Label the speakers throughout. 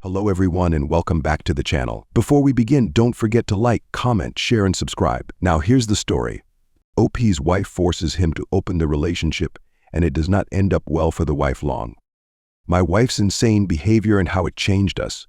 Speaker 1: Hello everyone and welcome back to the channel. Before we begin, don't forget to like, comment, share and subscribe. Now here's the story. OP's wife forces him to open the relationship and it does not end up well for the wife long. My wife's insane behavior and how it changed us.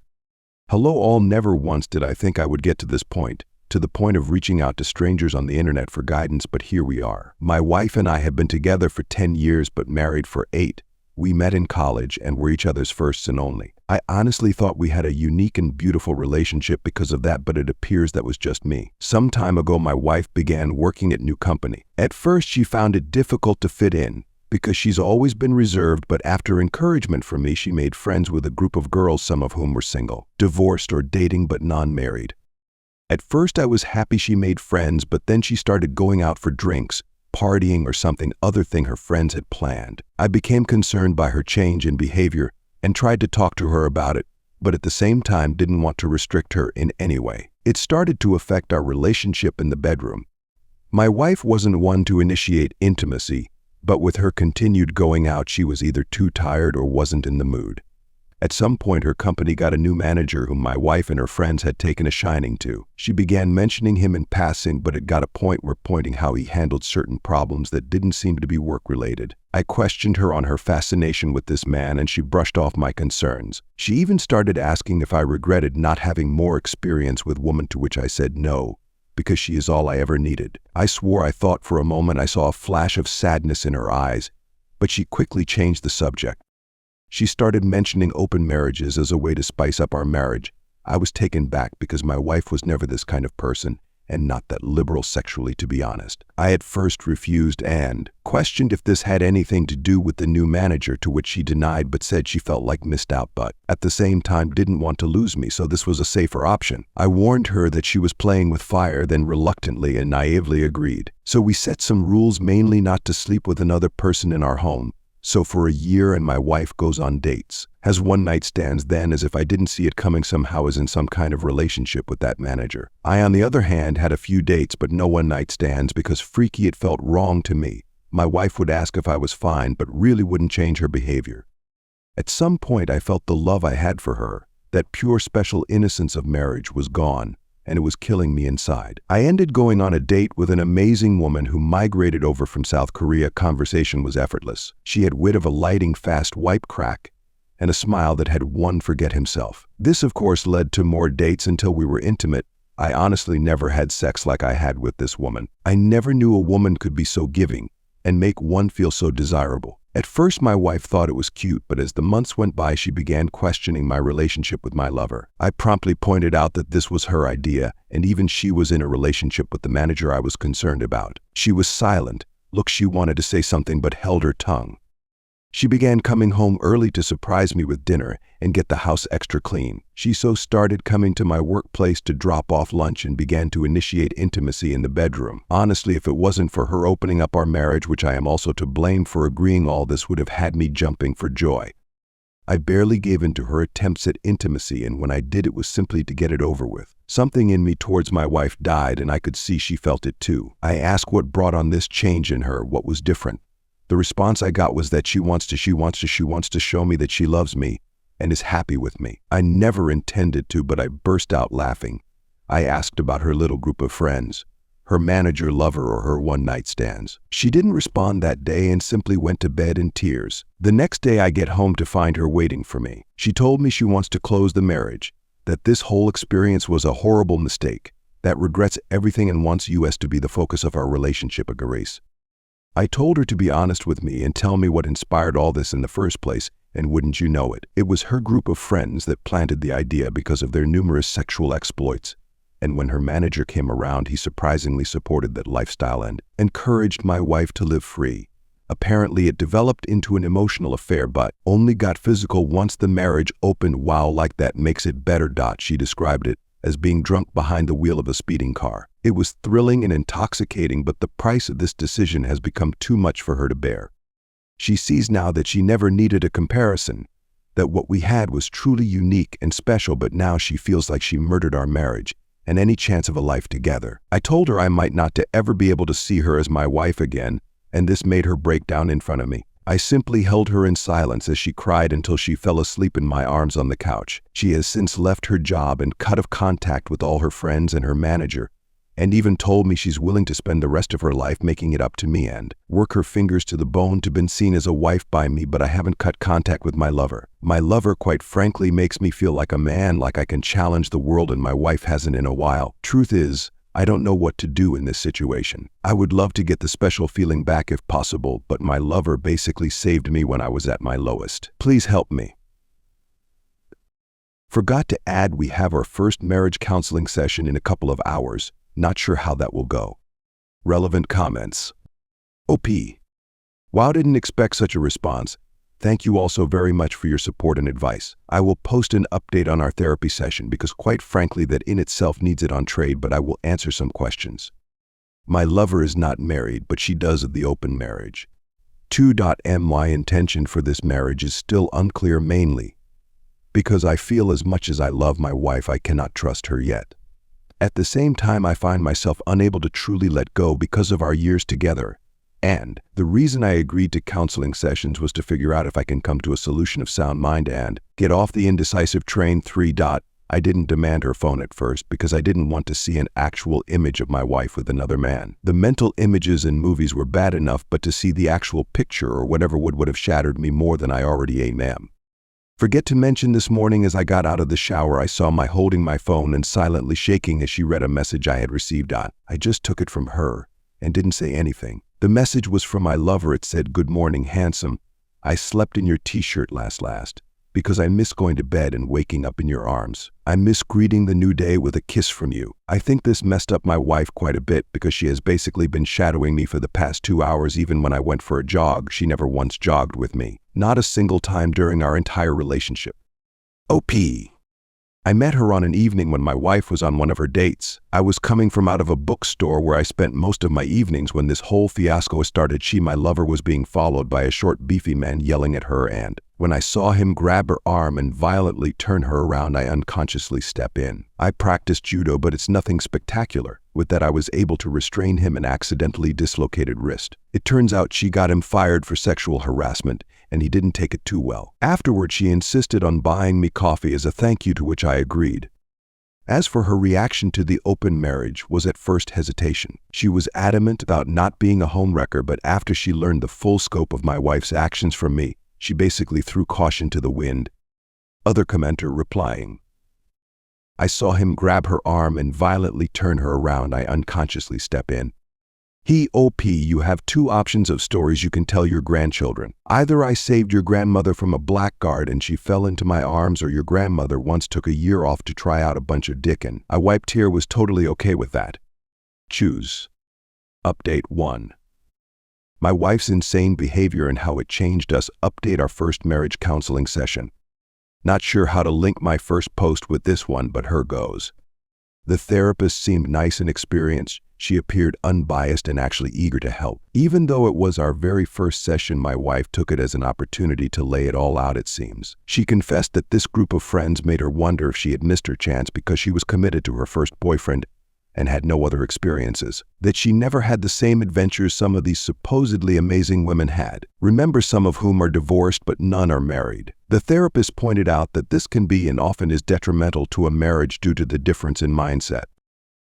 Speaker 1: Hello all, never once did I think I would get to this point, to the point of reaching out to strangers on the internet for guidance, but here we are. My wife and I have been together for 10 years but married for 8. We met in college and were each other's firsts and only. I honestly thought we had a unique and beautiful relationship because of that, but it appears that was just me. Some time ago, my wife began working at a new company. At first, she found it difficult to fit in because she's always been reserved, but after encouragement from me, she made friends with a group of girls, some of whom were single, divorced or dating but non-married. At first, I was happy she made friends, but then she started going out for drinks, partying or something other thing her friends had planned. I became concerned by her change in behavior and tried to talk to her about it, but at the same time didn't want to restrict her in any way. It started to affect our relationship in the bedroom. My wife wasn't one to initiate intimacy, but with her continued going out, she was either too tired or wasn't in the mood. At some point, her company got a new manager whom my wife and her friends had taken a shining to. She began mentioning him in passing, but it got a point where pointing how he handled certain problems that didn't seem to be work-related. I questioned her on her fascination with this man, and she brushed off my concerns. She even started asking if I regretted not having more experience with women, to which I said no, because she is all I ever needed. I swore I thought for a moment I saw a flash of sadness in her eyes, but she quickly changed the subject. She started mentioning open marriages as a way to spice up our marriage. I was taken back because my wife was never this kind of person and not that liberal sexually, to be honest. I at first refused and questioned if this had anything to do with the new manager, to which she denied but said she felt like missed out, but at the same time didn't want to lose me, so this was a safer option. I warned her that she was playing with fire, then reluctantly and naively agreed. So we set some rules, mainly not to sleep with another person in our home. So for a year, and my wife goes on dates, has one-night stands, then as if I didn't see it coming somehow is in some kind of relationship with that manager. I, on the other hand, had a few dates but no one-night stands because freaky it felt wrong to me. My wife would ask if I was fine but really wouldn't change her behavior. At some point I felt the love I had for her, that pure special innocence of marriage, was gone, and it was killing me inside. I ended going on a date with an amazing woman who migrated over from South Korea. Conversation was effortless. She had wit of a lightning fast wipe crack and a smile that had one forget himself. This of course led to more dates until we were intimate. I honestly never had sex like I had with this woman. I never knew a woman could be so giving and make one feel so desirable. At first my wife thought it was cute, but as the months went by she began questioning my relationship with my lover. I promptly pointed out that this was her idea, and even she was in a relationship with the manager I was concerned about. She was silent. Look, she wanted to say something but held her tongue. She began coming home early to surprise me with dinner and get the house extra clean. She so started coming to my workplace to drop off lunch and began to initiate intimacy in the bedroom. Honestly, if it wasn't for her opening up our marriage, which I am also to blame for agreeing, all this would have had me jumping for joy. I barely gave in to her attempts at intimacy, and when I did, it was simply to get it over with. Something in me towards my wife died, and I could see she felt it too. I asked what brought on this change in her, what was different. The response I got was that she wants to show me that she loves me and is happy with me. I never intended to, but I burst out laughing. I asked about her little group of friends, her manager, lover, or her one-night stands. She didn't respond that day and simply went to bed in tears. The next day I get home to find her waiting for me. She told me she wants to close the marriage, that this whole experience was a horrible mistake, that regrets everything and wants us to be the focus of our relationship, Grace. I told her to be honest with me and tell me what inspired all this in the first place, and wouldn't you know it, it was her group of friends that planted the idea because of their numerous sexual exploits. And when her manager came around, he surprisingly supported that lifestyle and encouraged my wife to live free. Apparently it developed into an emotional affair, but only got physical once the marriage opened. Wow, like that makes it better. She described it as being drunk behind the wheel of a speeding car. It was thrilling and intoxicating, but the price of this decision has become too much for her to bear. She sees now that she never needed a comparison, that what we had was truly unique and special, but now she feels like she murdered our marriage and any chance of a life together. I told her I might not to ever be able to see her as my wife again, and this made her break down in front of me. I simply held her in silence as she cried until she fell asleep in my arms on the couch. She has since left her job and cut off contact with all her friends and her manager, and even told me she's willing to spend the rest of her life making it up to me and work her fingers to the bone to be seen as a wife by me, but I haven't cut contact with my lover. My lover, quite frankly, makes me feel like a man, like I can challenge the world, and my wife hasn't in a while. Truth is, I don't know what to do in this situation. I would love to get the special feeling back if possible, but my lover basically saved me when I was at my lowest. Please help me. Forgot to add, we have our first marriage counseling session in a couple of hours. Not sure how that will go. Relevant comments. OP. Wow, didn't expect such a response. Thank you all so very much for your support and advice. I will post an update on our therapy session because quite frankly that in itself needs it on trade, but I will answer some questions. My lover is not married, but she does of the open marriage. 2. My intention for this marriage is still unclear, mainly because I feel as much as I love my wife, I cannot trust her yet. At the same time, I find myself unable to truly let go because of our years together. And the reason I agreed to counseling sessions was to figure out if I can come to a solution of sound mind and get off the indecisive train. 3. I didn't demand her phone at first because I didn't want to see an actual image of my wife with another man. The mental images in movies were bad enough, but to see the actual picture or whatever would have shattered me more than I already am. Forget to mention this morning as I got out of the shower, I saw my holding my phone and silently shaking as she read a message I had received. I just took it from her and didn't say anything. The message was from my lover. It said, "Good morning, handsome. I slept in your t-shirt last because I miss going to bed and waking up in your arms. I miss greeting the new day with a kiss from you." I think this messed up my wife quite a bit because she has basically been shadowing me for the past 2 hours. Even when I went for a jog, she never once jogged with me. Not a single time during our entire relationship. OP. I met her on an evening when my wife was on one of her dates. I was coming from out of a bookstore where I spent most of my evenings when this whole fiasco started. My lover, was being followed by a short, beefy man yelling at her, and when I saw him grab her arm and violently turn her around, I unconsciously step in. I practiced judo, but it's nothing spectacular. With that, I was able to restrain him and accidentally dislocated wrist. It turns out she got him fired for sexual harassment, and he didn't take it too well. Afterward, she insisted on buying me coffee as a thank you, to which I agreed. As for her reaction to the open marriage, was at first hesitation. She was adamant about not being a homewrecker, but after she learned the full scope of my wife's actions from me, she basically threw caution to the wind. Other commenter replying, "I saw him grab her arm and violently turn her around. I unconsciously step in." OP, you have 2 options of stories you can tell your grandchildren. Either I saved your grandmother from a blackguard and she fell into my arms, or your grandmother once took a year off to try out a bunch of dick and I wiped here, was totally okay with that. Choose. Update 1. My wife's insane behavior and how it changed us. Update our first marriage counseling session. Not sure how to link my first post with this one, but here goes. The therapist seemed nice and experienced. She appeared unbiased and actually eager to help. Even though it was our very first session, my wife took it as an opportunity to lay it all out, it seems. She confessed that this group of friends made her wonder if she had missed her chance because she was committed to her first boyfriend and had no other experiences, that she never had the same adventures some of these supposedly amazing women had. Remember, some of whom are divorced but none are married. The therapist pointed out that this can be and often is detrimental to a marriage due to the difference in mindset.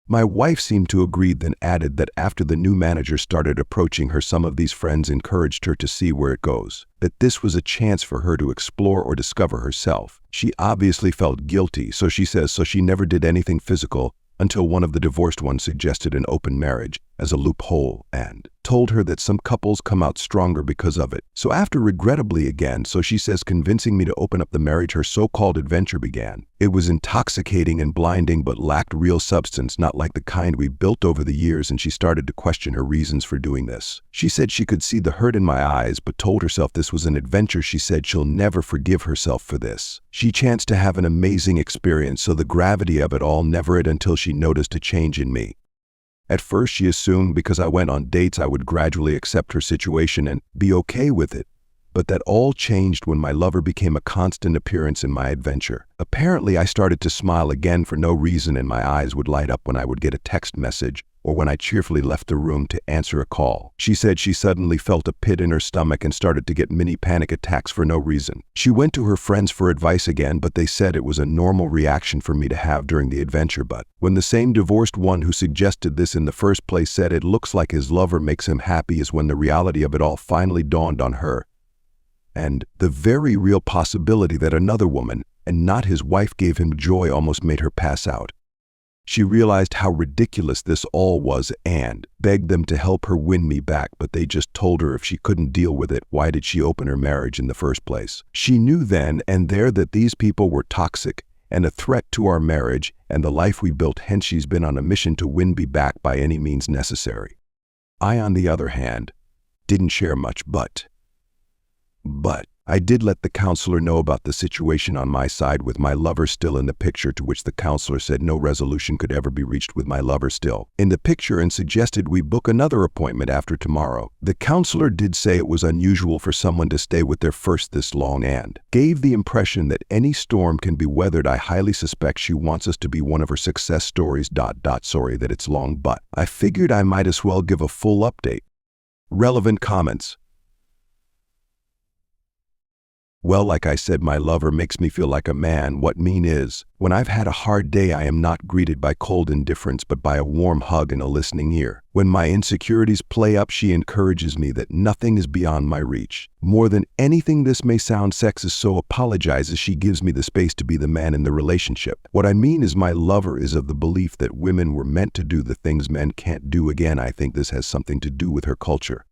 Speaker 1: My wife seemed to agree, then added that after the new manager started approaching her, some of these friends encouraged her to see where it goes, that this was a chance for her to explore or discover herself. She obviously felt guilty, so she says, so she never did anything physical until one of the divorced ones suggested an open marriage as a loophole and told her that some couples come out stronger because of it. So after regrettably again, so she says, convincing me to open up the marriage, her so-called adventure began. It was intoxicating and blinding but lacked real substance, not like the kind we built over the years, and she started to question her reasons for doing this. She said she could see the hurt in my eyes but told herself this was an adventure. She said she'll never forgive herself for this. She chanced to have an amazing experience, so the gravity of it all never hit until she noticed a change in me. At first, she assumed because I went on dates I would gradually accept her situation and be okay with it. But that all changed when my lover became a constant appearance in my adventure. Apparently, I started to smile again for no reason, and my eyes would light up when I would get a text message or when I cheerfully left the room to answer a call. She said she suddenly felt a pit in her stomach and started to get mini panic attacks for no reason. She went to her friends for advice again, but they said it was a normal reaction for me to have during the adventure. But when the same divorced one who suggested this in the first place said it looks like his lover makes him happy, is when the reality of it all finally dawned on her. And the very real possibility that another woman, and not his wife, gave him joy almost made her pass out. She realized how ridiculous this all was and begged them to help her win me back, but they just told her if she couldn't deal with it, why did she open her marriage in the first place? She knew then and there that these people were toxic and a threat to our marriage and the life we built, hence she's been on a mission to win me back by any means necessary. I, on the other hand, didn't share much, but I did let the counselor know about the situation on my side with my lover still in the picture, to which the counselor said no resolution could ever be reached with my lover still in the picture and suggested we book another appointment after tomorrow. The counselor did say it was unusual for someone to stay with their first this long and gave the impression that any storm can be weathered. I highly suspect she wants us to be one of her success stories. Sorry that it's long, but I figured I might as well give a full update. Relevant comments. Well, like I said, my lover makes me feel like a man. What mean is, when I've had a hard day, I am not greeted by cold indifference, but by a warm hug and a listening ear. When my insecurities play up, she encourages me that nothing is beyond my reach. More than anything, this may sound sexist, so apologizes. She gives me the space to be the man in the relationship. What I mean is, my lover is of the belief that women were meant to do the things men can't do. Again, I think this has something to do with her culture.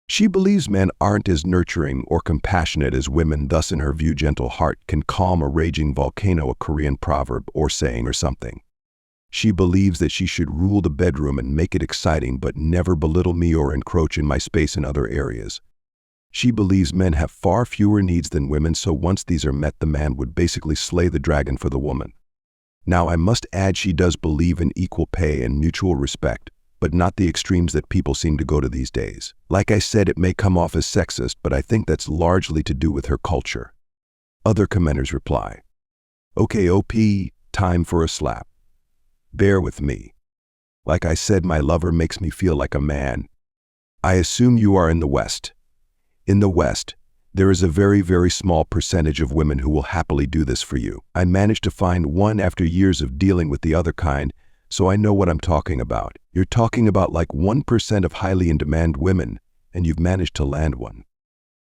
Speaker 1: She believes men aren't as nurturing or compassionate as women, thus in her view gentle heart can calm a raging volcano, a Korean proverb or saying or something. She believes that she should rule the bedroom and make it exciting, but never belittle me or encroach in my space in other areas. She believes men have far fewer needs than women, so once these are met, the man would basically slay the dragon for the woman. Now, I must add, she does believe in equal pay and mutual respect, but not the extremes that people seem to go to these days. Like I said, it may come off as sexist, but I think that's largely to do with her culture. Other commenters reply, okay, OP, time for a slap. Bear with me. Like I said, my lover makes me feel like a man. I assume you are in the West. In the West, there is a very, very small percentage of women who will happily do this for you. I managed to find one after years of dealing with the other kind, so I know what I'm talking about. You're talking about like 1% of highly in-demand women, and you've managed to land one.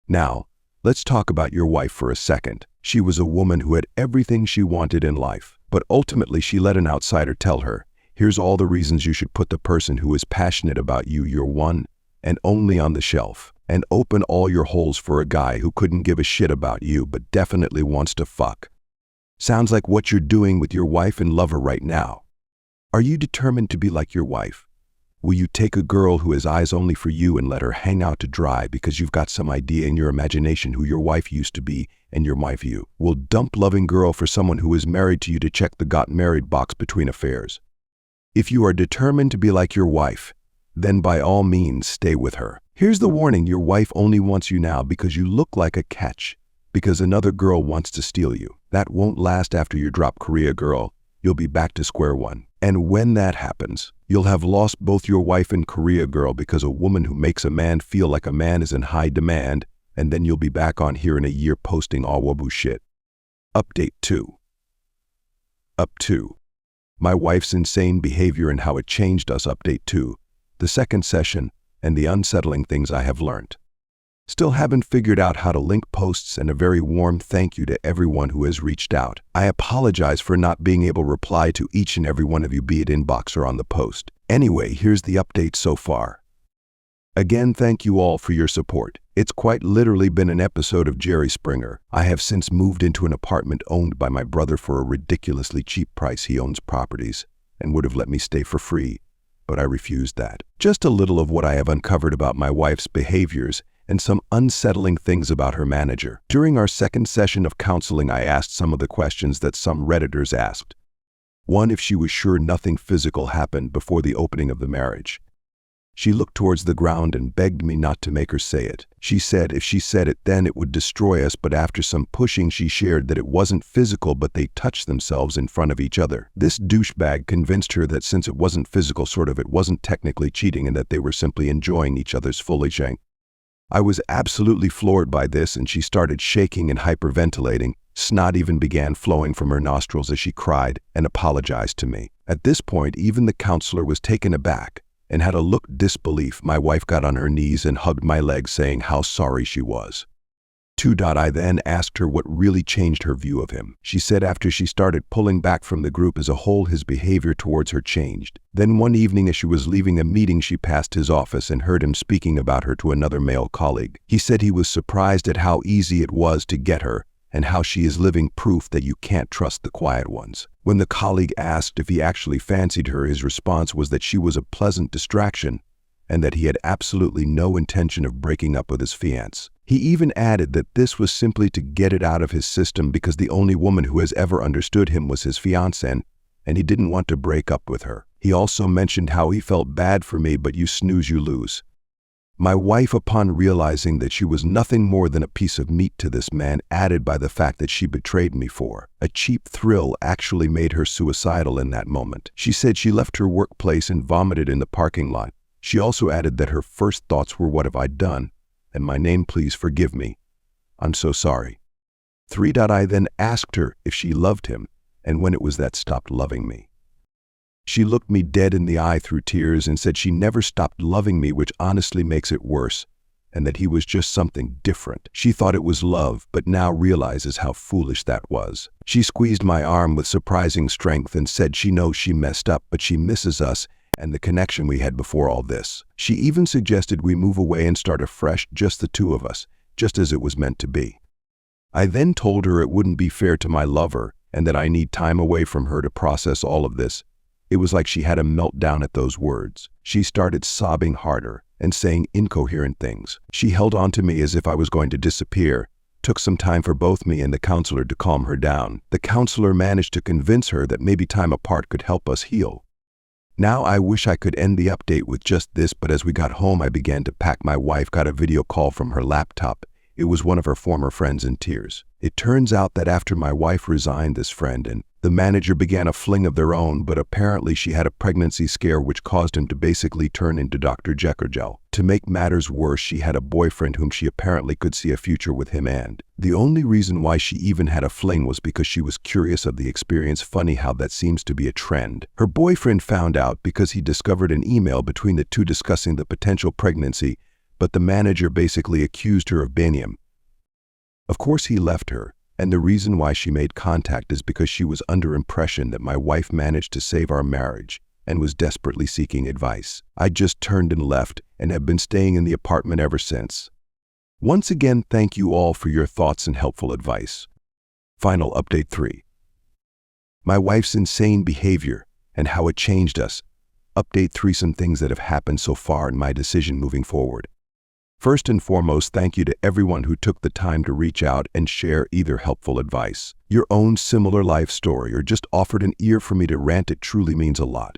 Speaker 1: Now, let's talk about your wife for a second. She was a woman who had everything she wanted in life, but ultimately she let an outsider tell her, here's all the reasons you should put the person who is passionate about you, your one and only, on the shelf, and open all your holes for a guy who couldn't give a shit about you but definitely wants to fuck. Sounds like what you're doing with your wife and lover right now. Are you determined to be like your wife? Will you take a girl who has eyes only for you and let her hang out to dry because you've got some idea in your imagination who your wife used to be, and your wife you will dump loving girl for someone who is married to you to check the got married box between affairs? If you are determined to be like your wife, then by all means stay with her. Here's the warning: your wife only wants you now because you look like a catch, because another girl wants to steal you. That won't last. After you drop Korea girl, you'll be back to square one. And when that happens, you'll have lost both your wife and Korea girl, because a woman who makes a man feel like a man is in high demand, and then you'll be back on here in a year posting all waboo shit. Update 2. Up 2. My wife's insane behavior and how it changed us. Update 2. The second session and the unsettling things I have learned. Still haven't figured out how to link posts, and a very warm thank you to everyone who has reached out. I apologize for not being able to reply to each and every one of you, be it inbox or on the post. Anyway, here's the update so far. Again, thank you all for your support. It's quite literally been an episode of Jerry Springer. I have since moved into an apartment owned by my brother for a ridiculously cheap price. He owns properties and would have let me stay for free, but I refused that. Just a little of what I have uncovered about my wife's behaviors and some unsettling things about her manager. During our second session of counseling, I asked some of the questions that some Redditors asked. 1. If she was sure nothing physical happened before the opening of the marriage. She looked towards the ground and begged me not to make her say it. She said if she said it then it would destroy us, but after some pushing she shared that it wasn't physical but they touched themselves in front of each other. This douchebag convinced her that since it wasn't physical it wasn't technically cheating and that they were simply enjoying each other's fully. I was absolutely floored by this, and she started shaking and hyperventilating. Snot even began flowing from her nostrils as she cried and apologized to me. At this point, even the counselor was taken aback and had a look of disbelief. My wife got on her knees and hugged my leg, saying how sorry she was. I then asked her what really changed her view of him. She said after she started pulling back from the group as a whole, his behavior towards her changed. Then one evening as she was leaving a meeting, she passed his office and heard him speaking about her to another male colleague. He said he was surprised at how easy it was to get her and how she is living proof that you can't trust the quiet ones. When the colleague asked if he actually fancied her, his response was that she was a pleasant distraction and that he had absolutely no intention of breaking up with his fiancée. He even added that this was simply to get it out of his system because the only woman who has ever understood him was his fiancée, and he didn't want to break up with her. He also mentioned how he felt bad for me, but you snooze, you lose. My wife, upon realizing that she was nothing more than a piece of meat to this man, added by the fact that she betrayed me for a cheap thrill, actually made her suicidal in that moment. She said she left her workplace and vomited in the parking lot. She also added that her first thoughts were, what have I done? And my name, please forgive me. I'm so sorry. I then asked her if she loved him and when it was that stopped loving me. She looked me dead in the eye through tears and said she never stopped loving me, which honestly makes it worse, and that he was just something different. She thought it was love, but now realizes how foolish that was. She squeezed my arm with surprising strength and said she knows she messed up, but she misses us and the connection we had before all this. She even suggested we move away and start afresh, just the two of us, just as it was meant to be. I then told her it wouldn't be fair to my lover and that I need time away from her to process all of this. It was like she had a meltdown at those words. She started sobbing harder and saying incoherent things. She held on to me as if I was going to disappear. Took some time for both me and the counselor to calm her down. The counselor managed to convince her that maybe time apart could help us heal. Now I wish I could end the update with just this, but as we got home I began to pack. My wife got a video call from her laptop. It was one of her former friends in tears. It turns out that after my wife resigned, this friend and the manager began a fling of their own, but apparently she had a pregnancy scare which caused him to basically turn into Dr. Jekyll. To make matters worse, she had a boyfriend whom she apparently could see a future with him, and the only reason why she even had a fling was because she was curious of the experience. Funny how that seems to be a trend. Her boyfriend found out because he discovered an email between the two discussing the potential pregnancy, but the manager basically accused her of being him. Of course he left her, and the reason why she made contact is because she was under impression that my wife managed to save our marriage and was desperately seeking advice. I just turned and left and have been staying in the apartment ever since. Once again, thank you all for your thoughts and helpful advice. Final update 3. My wife's insane behavior and how it changed us. Update 3. Some things that have happened so far in my decision moving forward. First and foremost, thank you to everyone who took the time to reach out and share either helpful advice, your own similar life story, or just offered an ear for me to rant. It truly means a lot.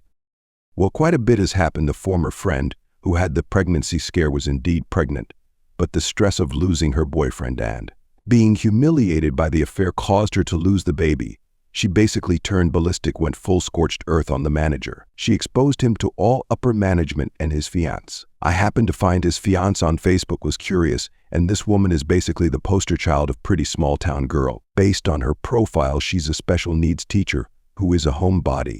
Speaker 1: Well, quite a bit has happened. The former friend who had the pregnancy scare was indeed pregnant, but the stress of losing her boyfriend and being humiliated by the affair caused her to lose the baby. She basically turned ballistic, went full scorched earth on the manager. She exposed him to all upper management and his fiancée. I happened to find his fiancée on Facebook, was curious, and this woman is basically the poster child of pretty small town girl. Based on her profile, she's a special needs teacher who is a homebody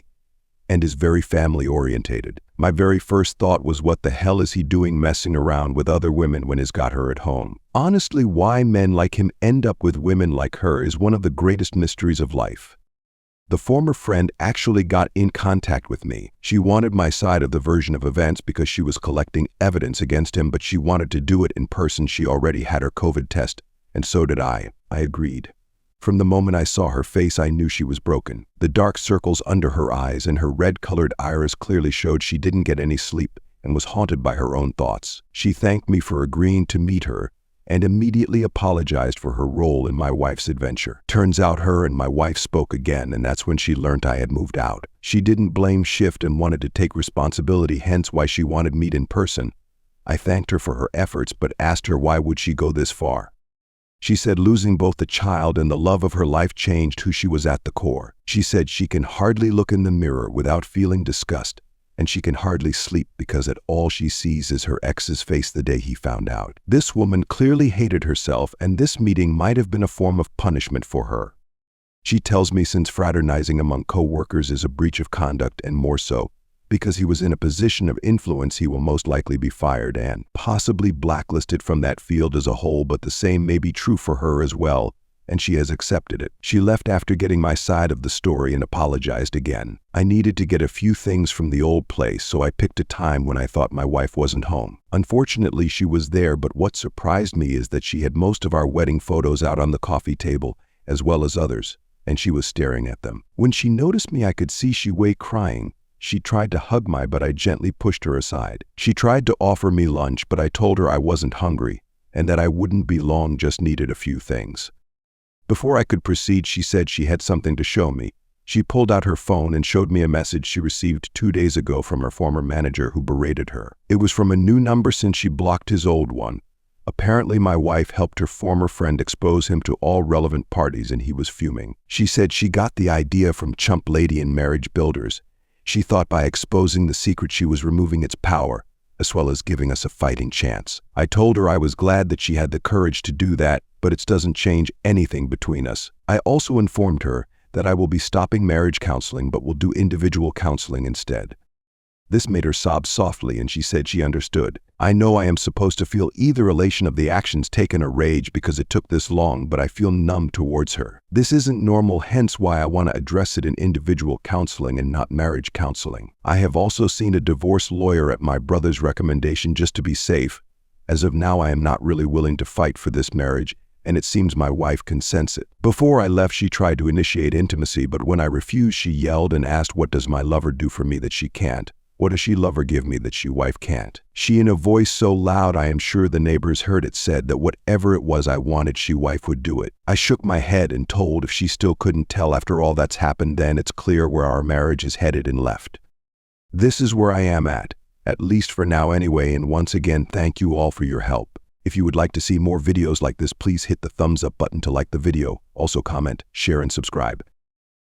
Speaker 1: and is very family orientated. My very first thought was, what the hell is he doing messing around with other women when he's got her at home? Honestly, why men like him end up with women like her is one of the greatest mysteries of life. The former friend actually got in contact with me. She wanted my side of the version of events because she was collecting evidence against him, but she wanted to do it in person. She already had her COVID test, and so did I. I agreed. From the moment I saw her face, I knew she was broken. The dark circles under her eyes and her red-colored iris clearly showed she didn't get any sleep and was haunted by her own thoughts. She thanked me for agreeing to meet her, and immediately apologized for her role in my wife's adventure. Turns out her and my wife spoke again, and that's when she learned I had moved out. She didn't blame shift and wanted to take responsibility, hence why she wanted me in person. I thanked her for her efforts, but asked her why would she go this far. She said losing both the child and the love of her life changed who she was at the core. She said she can hardly look in the mirror without feeling disgust, and she can hardly sleep because all she sees is her ex's face the day he found out. This woman clearly hated herself, and this meeting might have been a form of punishment for her. She tells me since fraternizing among co-workers is a breach of conduct, and more so, because he was in a position of influence, he will most likely be fired and possibly blacklisted from that field as a whole, but the same may be true for her as well, and she has accepted it. She left after getting my side of the story and apologized again. I needed to get a few things from the old place, so I picked a time when I thought my wife wasn't home. Unfortunately, she was there, but what surprised me is that she had most of our wedding photos out on the coffee table, as well as others, and she was staring at them. When she noticed me, I could see she was crying. She tried to hug me, but I gently pushed her aside. She tried to offer me lunch, but I told her I wasn't hungry and that I wouldn't be long, just needed a few things. Before I could proceed, she said she had something to show me. She pulled out her phone and showed me a message she received 2 days ago from her former manager who berated her. It was from a new number since she blocked his old one. Apparently, my wife helped her former friend expose him to all relevant parties, and he was fuming. She said she got the idea from Chump Lady and Marriage Builders. She thought by exposing the secret she was removing its power, as well as giving us a fighting chance. I told her I was glad that she had the courage to do that, but it doesn't change anything between us. I also informed her that I will be stopping marriage counseling but will do individual counseling instead. This made her sob softly, and she said she understood. I know I am supposed to feel either elation of the actions taken or rage because it took this long, but I feel numb towards her. This isn't normal, hence why I want to address it in individual counseling and not marriage counseling. I have also seen a divorce lawyer at my brother's recommendation just to be safe. As of now, I am not really willing to fight for this marriage, and it seems my wife consents it. Before I left, she tried to initiate intimacy, but when I refused, she yelled and asked, what does my lover do for me that she can't? What does she lover give me that she wife can't? She, in a voice so loud I am sure the neighbors heard it, said that whatever it was I wanted, she wife would do it. I shook my head and told if she still couldn't tell after all that's happened, then it's clear where our marriage is headed, and left. This is where I am at least for now anyway, and once again, thank you all for your help. If you would like to see more videos like this, please hit the thumbs up button to like the video. Also comment, share, and subscribe.